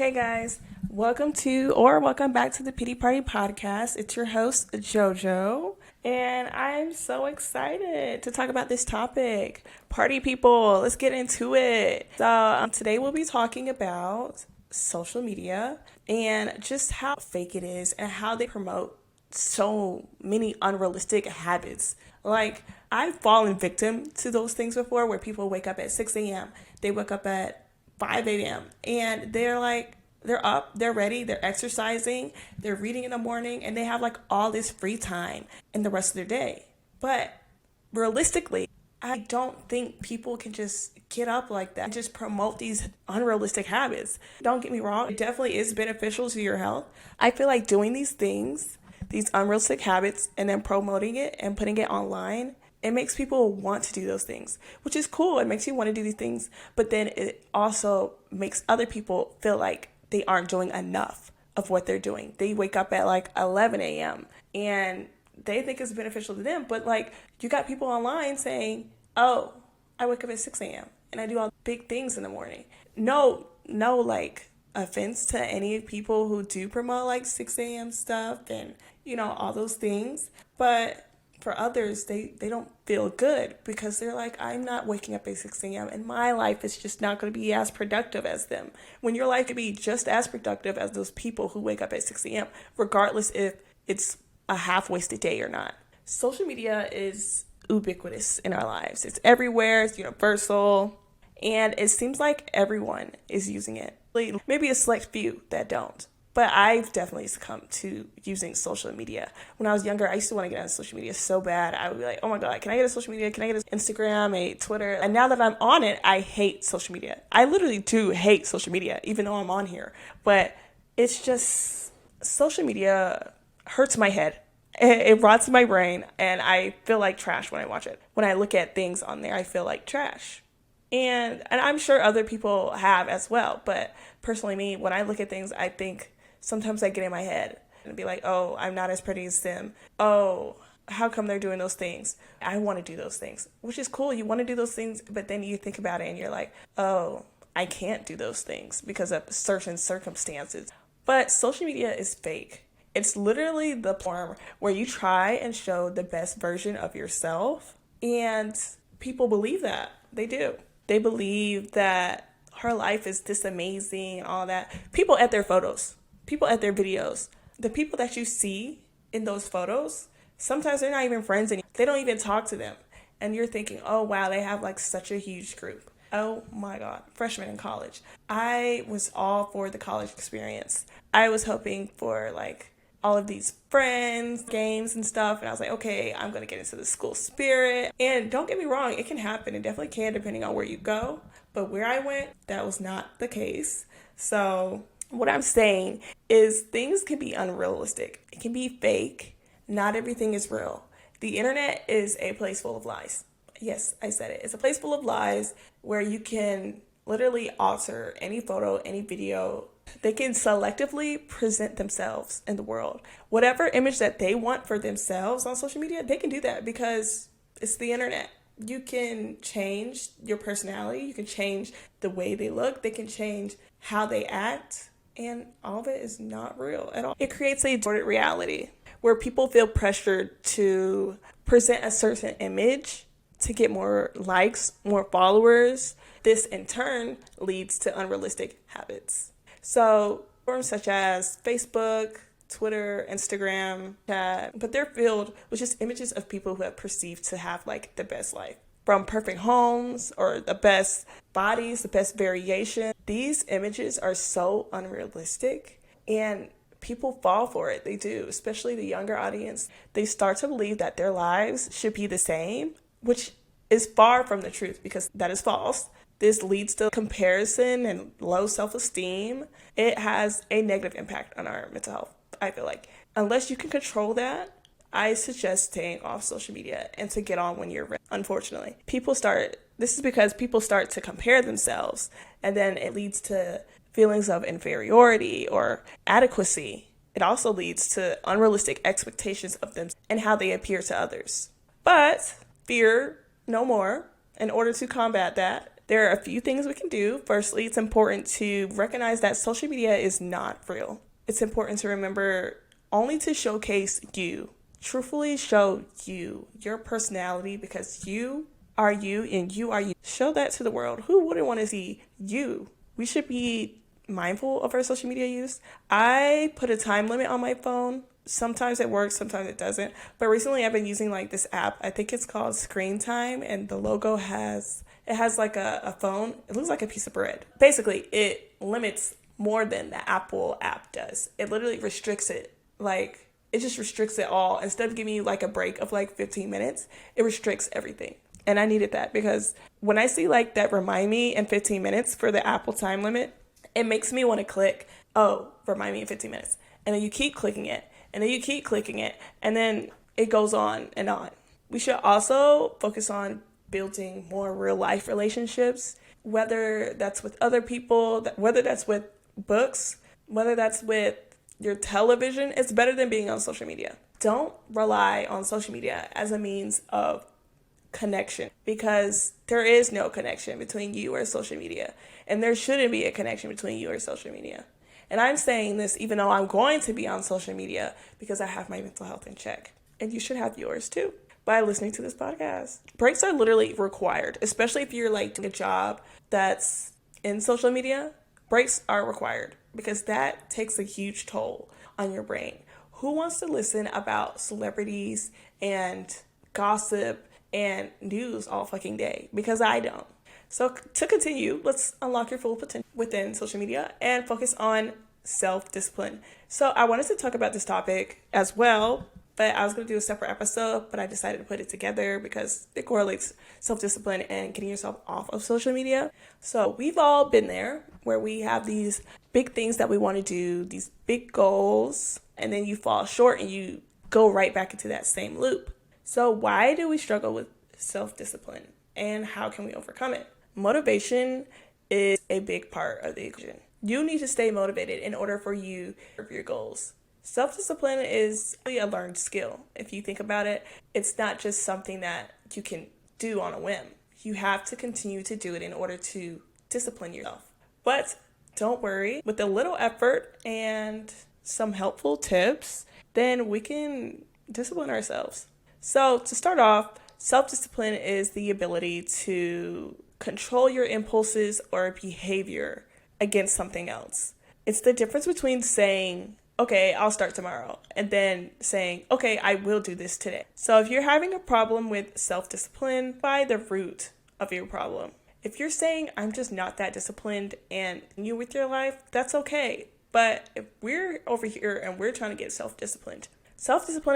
Hey guys, welcome back to the Pity Party Podcast. It's your host, Jojo, and I'm so excited to talk about this topic. Party people, let's get into it. Today we'll be talking about social media and just how fake it is and how they promote so many unrealistic habits. Like, I've fallen victim to those things before where people wake up at 6 a.m., they wake up at 5 a.m. and they're up, they're ready, they're exercising, they're reading in the morning, and they have like all this free time in the rest of their day. But realistically, I don't think people can just get up like that and just promote these unrealistic habits. Don't get me wrong, it definitely is beneficial to your health. I feel like doing these things, these unrealistic habits, and then promoting it and putting it online, it makes people want to do those things, which is cool. It makes you want to do these things, but then it also makes other people feel like they aren't doing enough of what they're doing. They wake up at like 11 a.m. and they think it's beneficial to them, but like you got people online saying, "Oh, I wake up at 6 a.m. and I do all big things in the morning." No, like offense to any people who do promote like 6 a.m. stuff and all those things, but for others, they don't feel good because they're like, I'm not waking up at 6 a.m. and my life is just not going to be as productive as them. When your life could be just as productive as those people who wake up at 6 a.m., regardless if it's a half-wasted day or not. Social media is ubiquitous in our lives. It's everywhere, it's universal, and it seems like everyone is using it. Maybe a select few that don't. But I've definitely succumbed to using social media. When I was younger, I used to want to get on social media so bad. I would be like, oh my God, can I get a social media? Can I get an Instagram, a Twitter? And now that I'm on it, I hate social media. I literally do hate social media, even though I'm on here. But it's just, social media hurts my head. It rots my brain, and I feel like trash when I watch it. When I look at things on there, I feel like trash. And I'm sure other people have as well. But personally, me, when I look at things, I think, sometimes I get in my head and be like, oh, I'm not as pretty as them. Oh, how come they're doing those things? I want to do those things, which is cool. You want to do those things, but then you think about it and you're like, oh, I can't do those things because of certain circumstances. But social media is fake. It's literally the platform where you try and show the best version of yourself, and people believe that. They do. They believe that her life is this amazing and all that. People at their photos. People at their videos, the people that you see in those photos, sometimes they're not even friends and they don't even talk to them. And you're thinking, oh wow, they have like such a huge group. Oh my God, freshman in college. I was all for the college experience. I was hoping for like all of these friends, games and stuff. And I was like, okay, I'm going to get into the school spirit. And don't get me wrong, it can happen. It definitely can depending on where you go. But where I went, that was not the case. So what I'm saying is things can be unrealistic. It can be fake. Not everything is real. The internet is a place full of lies. Yes, I said it. It's a place full of lies where you can literally alter any photo, any video. They can selectively present themselves in the world. Whatever image that they want for themselves on social media, they can do that because it's the internet. You can change your personality. You can change the way they look. They can change how they act. And all of it is not real at all. It creates a distorted reality where people feel pressured to present a certain image to get more likes, more followers. This in turn leads to unrealistic habits. So forums such as Facebook, Twitter, Instagram, but they're filled with just images of people who have perceived to have like the best life. From perfect homes or the best bodies, the best variation. These images are so unrealistic and people fall for it. They do, especially the younger audience. They start to believe that their lives should be the same, which is far from the truth because that is false. This leads to comparison and low self-esteem. It has a negative impact on our mental health, I feel like. Unless you can control that, I suggest staying off social media and to get on when you're ready. Unfortunately, this is because people start to compare themselves, and then it leads to feelings of inferiority or adequacy. It also leads to unrealistic expectations of them and how they appear to others. But fear no more. In order to combat that, There are a few things we can do. Firstly, it's important to recognize that social media is not real. It's important to remember only to showcase you. Truthfully show you, your personality, because you are you and you are you. Show that to the world. Who wouldn't want to see you? We should be mindful of our social media use. I put a time limit on my phone. Sometimes it works, sometimes it doesn't. But recently I've been using like this app. I think it's called Screen Time, and the logo has like a phone. It looks like a piece of bread. Basically, it limits more than the Apple app does. It literally restricts it. Like, it just restricts it all. Instead of giving you like a break of like 15 minutes, it restricts everything. And I needed that because when I see like that remind me in 15 minutes for the Apple time limit, it makes me want to click, oh, remind me in 15 minutes. And then you keep clicking it, and then you keep clicking it, and then it goes on and on. We should also focus on building more real life relationships, whether that's with other people, whether that's with books, whether that's with your television. It's better than being on social media. Don't rely on social media as a means of connection, because there is no connection between you or social media, and there shouldn't be a connection between you or social media. And I'm saying this even though I'm going to be on social media because I have my mental health in check, and you should have yours too by listening to this podcast. Breaks are literally required, especially if you're like doing a job that's in social media. Breaks are required because that takes a huge toll on your brain. Who wants to listen about celebrities and gossip and news all fucking day? Because I don't. So to continue, let's unlock your full potential within social media and focus on self-discipline. So I wanted to talk about this topic as well, but I was going to do a separate episode, but I decided to put it together because it correlates self-discipline and getting yourself off of social media. So we've all been there where we have these big things that we want to do, these big goals, and then you fall short and you go right back into that same loop. So why do we struggle with self-discipline, and how can we overcome it? Motivation is a big part of the equation. You need to stay motivated in order for you to achieve your goals. Self-discipline is really a learned skill. If you think about it, it's not just something that you can do on a whim. You have to continue to do it in order to discipline yourself. But don't worry, with a little effort and some helpful tips, then we can discipline ourselves. So to start off, self-discipline is the ability to control your impulses or behavior against something else. It's the difference between saying, okay, I'll start tomorrow, and then saying, okay, I will do this today. So if you're having a problem with self-discipline, find the root of your problem. If you're saying, I'm just not that disciplined and you with your life, that's okay. But if we're over here and we're trying to get self-disciplined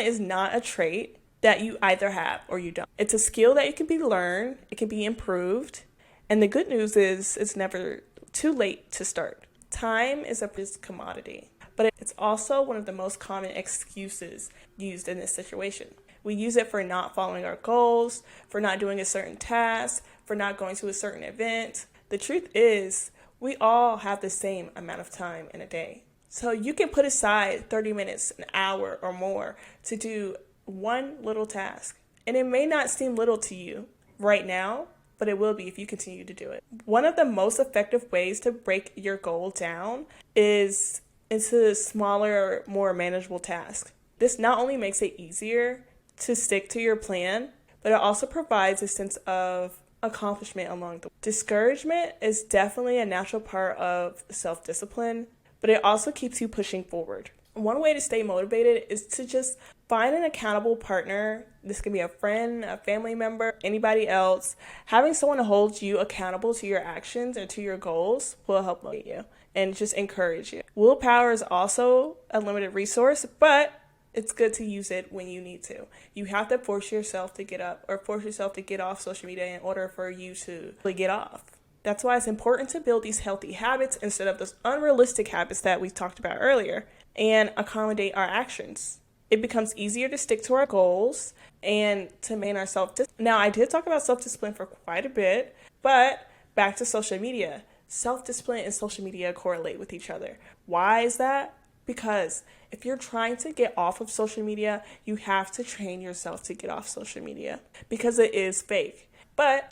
is not a trait that you either have or you don't. It's a skill that it can be learned, it can be improved, and the good news is it's never too late to start. Time is a commodity, but it's also one of the most common excuses used in this situation. We use it for not following our goals, for not doing a certain task, for not going to a certain event. The truth is, we all have the same amount of time in a day. So you can put aside 30 minutes, an hour or more to do one little task. And it may not seem little to you right now, but it will be if you continue to do it. One of the most effective ways to break your goal down is into smaller, more manageable tasks. This not only makes it easier to stick to your plan, but it also provides a sense of accomplishment along the way. Discouragement is definitely a natural part of self-discipline, but it also keeps you pushing forward. One way to stay motivated is to just find an accountable partner. This can be a friend, a family member, anybody else. Having someone to hold you accountable to your actions and to your goals will help motivate you and just encourage you. Willpower is also a limited resource, but it's good to use it when you need to. You have to force yourself to get up or force yourself to get off social media in order for you to really get off. That's why it's important to build these healthy habits instead of those unrealistic habits that we talked about earlier, and accommodate our actions. It becomes easier to stick to our goals and to maintain our self-discipline. Now, I did talk about self-discipline for quite a bit, but back to social media. Self-discipline and social media correlate with each other. Why is that? Because if you're trying to get off of social media, you have to train yourself to get off social media because it is fake. But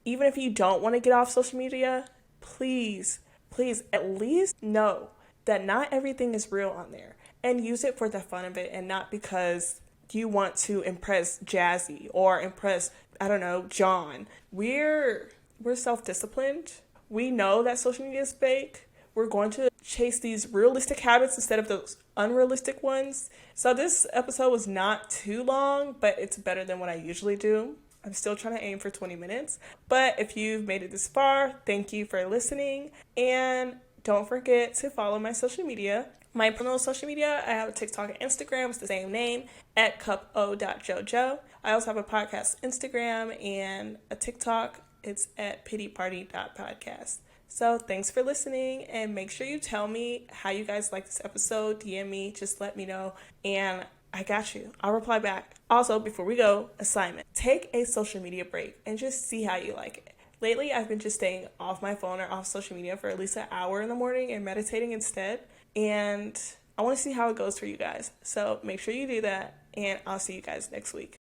even if you don't want to get off social media, please, please at least know that not everything is real on there, and use it for the fun of it and not because you want to impress Jazzy or impress, I don't know, John. We're self-disciplined. We know that social media is fake. We're going to chase these realistic habits instead of those unrealistic ones. So this episode was not too long, but it's better than what I usually do. I'm still trying to aim for 20 minutes. But if you've made it this far, thank you for listening. And don't forget to follow my social media. My personal social media, I have a TikTok and Instagram. It's the same name, at capcut.jojo. I also have a podcast Instagram and a TikTok. It's at pityparty.podcast. So thanks for listening, and make sure you tell me how you guys like this episode. DM me, just let me know, and I got you. I'll reply back. Also, before we go, assignment. Take a social media break and just see how you like it. Lately, I've been just staying off my phone or off social media for at least an hour in the morning and meditating instead. And I want to see how it goes for you guys. So make sure you do that, and I'll see you guys next week.